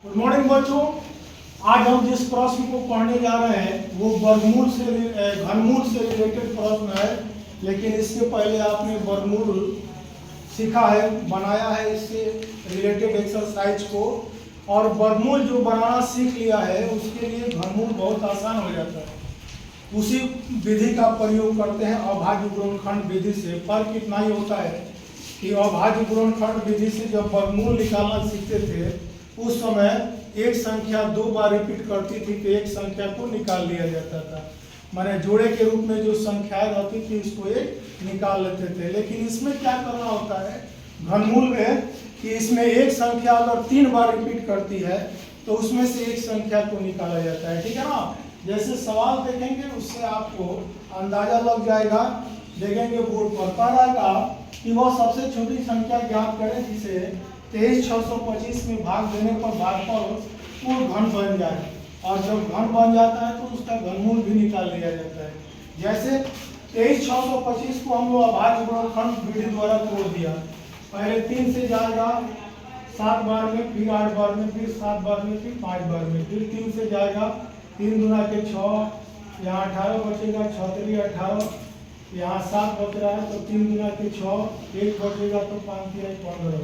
Good morning बच्चों। आज हम जिस प्रश्न को पढ़ने जा रहे हैं वो वर्गमूल से घनमूल से रिलेटेड प्रश्न है, लेकिन इसके पहले आपने वर्गमूल सीखा है, बनाया है इससे रिलेटेड एक्सरसाइज को, और वर्गमूल जो बनाना सीख लिया है उसके लिए घनमूल बहुत आसान हो जाता है। उसी विधि का प्रयोग करते हैं अभाज्य गुणनखंड विधि से। फर्क इतना ही होता है कि अभाज्य गुणनखंड विधि से जब वर्गमूल निकालना सीखते थे उस समय एक संख्या दो बार रिपीट करती थी तो एक संख्या को निकाल लिया जाता था, माने जोड़े के रूप में जो संख्याएं रहती थी उसको एक निकाल लेते थे। लेकिन इसमें क्या करना होता है घनमूल में कि इसमें एक संख्या अगर तीन बार रिपीट करती है तो उसमें से एक संख्या को निकाला जाता है, ठीक है ना। जैसे सवाल देखेंगे उससे आपको अंदाजा लग जाएगा। देखेंगे बोर्ड पर पढ़ाएगा कि वह सबसे छोटी संख्या ज्ञात करें जिसे 23,625 में भाग देने पर भागफल पूर्ण घन बन जाए, और जब घन बन जाता है तो उसका घनमूल भी निकाल लिया जाता है। जैसे 23,625 को हम लोग अभाज्य गुणनखंड विधि द्वारा तोड़ दिया। पहले 3 से जाएगा 7 बार में, फिर 8 बार में, फिर 7 बार में, फिर 5 बार में, फिर 3 से जाएगा 3 दूना के 6, यहाँ 18 बचेगा, 6 3 18, यहाँ 7 बच रहा है तो 3 दूना के 6, 1 बचेगा तो 5 3 15,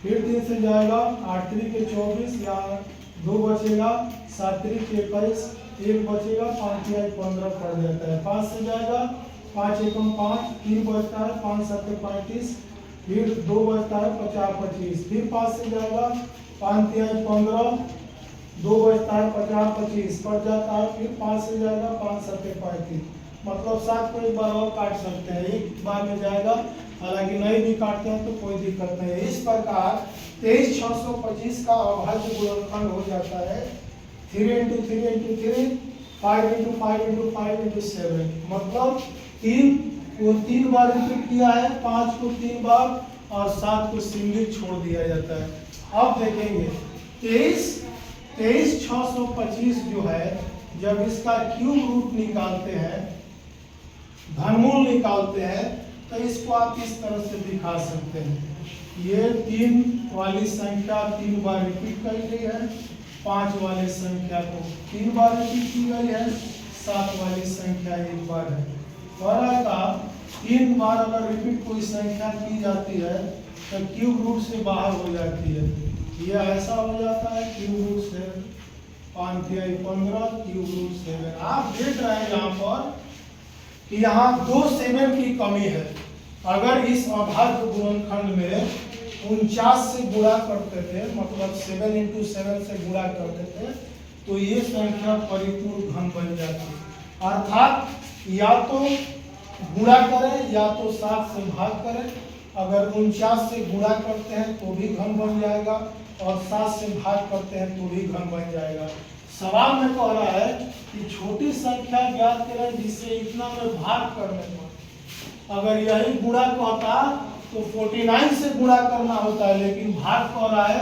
फिर 3 से जाएगा 8 3 के 24, यहाँ 2 बचेगा, 7 3 के 21, 1 बचेगा, 5 3 15 पड़ जाता है। 5 से जाएगा 5 एकम 5, 3 बचता है, 5 7 35, फिर 2 बचता है 50 25, फिर 5 से जाएगा 5 3 15, 2 बचता है 50 25 पड़ जाता है, फिर 5 से जाएगा 5 7 35, मतलब 7 को एक बार और काट सकते हैं, एक बार में जाएगा, हालांकि नहीं भी काटते हैं तो कोई दिक्कत नहीं है। इस प्रकार 23,625 का अभाज्य गुणनखंड हो जाता है 3 × 3 × 3, 5 × 5 × 5 × 7, मतलब 3 को 3 बार रिपीट किया है, 5 को 3 बार और 7 को सिंगल छोड़ दिया जाता है। अब देखेंगे 23,625 जो है जब इसका क्यूब रूट निकालते हैं, घनमूल निकालते हैं, तो इसको आप इस तरह से दिखा सकते हैं। ये 3 वाली संख्या 3 बार रिपीट की गई है, 5 वाली संख्या को 3 बार रिपीट की गई है, 7 वाली संख्या 1 बार है। और का 3 बार अगर रिपीट कोई संख्या की जाती है तो क्यूब रूट से बाहर हो जाती है। ये ऐसा हो जाता है क्यूब रूट से 5 3 15, क्यूब रूट 7। आप देख रहे हैं यहाँ पर कि यहाँ 2 7 की कमी है। अगर इस अभाज्य गुणनखंड में 49 से गुणा करते थे, मतलब 7 × 7 से गुणा करते थे, तो ये संख्या परिपूर्ण घन बन जाती है। अर्थात या तो गुणा करें या तो 7 से भाग करें। अगर 49 से गुणा करते हैं तो भी घन बन जाएगा, और 7 से भाग करते हैं तो भी घन बन जाएगा। सवाल में कह रहा है कि छोटी संख्या ज्ञात करें जिससे इतना में भाग करने पर, अगर यही गुणा कहता तो 49 से गुणा करना होता है, लेकिन भाग कह रहा है,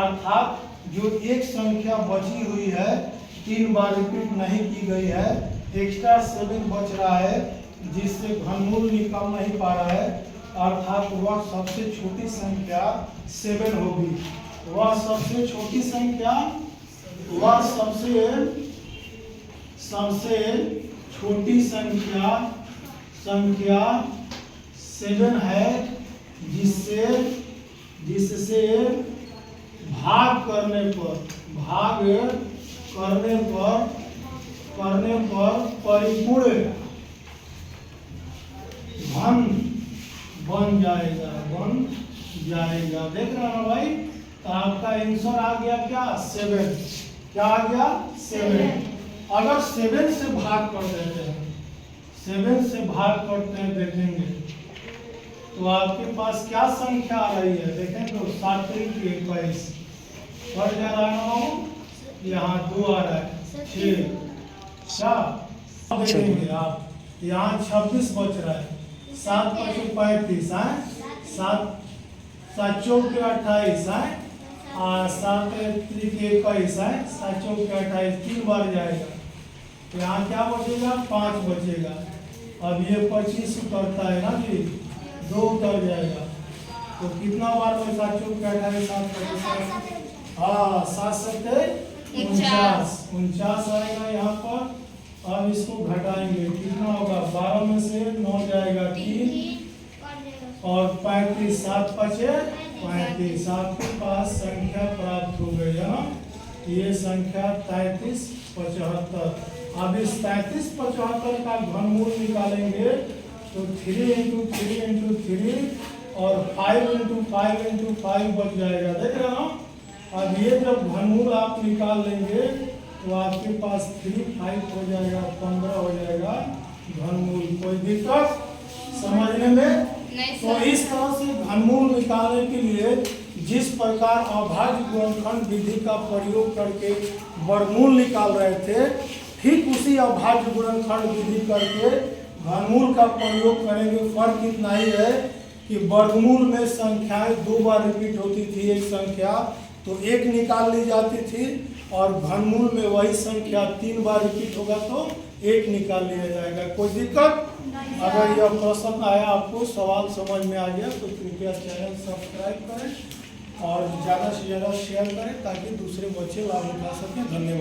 अर्थात जो एक संख्या बची हुई है 3 बार रिपीट नहीं की गई है, एक्स्ट्रा 7 बच रहा है जिससे घनमूल निकल नहीं पा रहा है, अर्थात वह सबसे छोटी संख्या 7 होगी। वह सबसे छोटी संख्या, वह सबसे छोटी संख्या 7 है जिससे भाग करने पर परिपूर्ण घन बन जाएगा। देख रहे हैं भाई, तो आपका आंसर आ गया क्या 7। क्या आ गया 7। अगर 7 से भाग कर देते हैं, 7 से भाग करते हैं, देखेंगे तो आपके पास क्या संख्या आ रही है। देखें तो 7 3 के 21 बढ़ जा रहा है, यहाँ 2 आ रहा है 6, देखेंगे आप यहाँ 26 बच रहा है, 7 5 35 है, 7 7 4 के 28 है, 7 3 के 21 है, 7 4 के 28, 3 बार जाएगा तो यहाँ क्या बचेगा 5 बचेगा। अब ये 25 उतरता है ना जी, 2 उतर जाएगा, तो कितना बार में 7 4 के 28 7 हाँ 7 7 49 आएगा यहाँ पर। अब इसको घटाएंगे, कितना होगा, 12 में से 9 जाएगा 3 और 35, 7 5 35। आपके पास संख्या प्राप्त हो गई है, ये संख्या 33 75। अब इस 33 75 का घनमूल निकालेंगे तो 3 × 3 × 3 और 5 × 5 × 5 बच जाएगा, देख रहे हो। अब ये जब घनमूल आप निकाल लेंगे तो आपके पास 3 5 हो जाएगा, 15 हो जाएगा घनमूल। कोई दिक्कत समझने में? तो इस तरह से घनमूल निकालने के लिए जिस प्रकार अभाज्य गुणनखंड विधि का प्रयोग करके वर्गमूल निकाल रहे थे, ठीक उसी अभाज्य गुणनखंड विधि करके घनमूल का प्रयोग करेंगे। फर्क इतना ही है कि वर्गमूल में संख्याएं 2 बार रिपीट होती थी, एक संख्या तो 1 निकाल ली जाती थी, और घनमूल में वही संख्या 3 बार रिपीट होगा तो 1 निकाल लिया जाएगा। कोई दिक्कत? अगर यह प्रश्न आया, आपको सवाल समझ में आ गया तो कृपया चैनल सब्सक्राइब करें और ज़्यादा से ज़्यादा शेयर करें ताकि दूसरे बच्चे लाभ उठा सकें। धन्यवाद।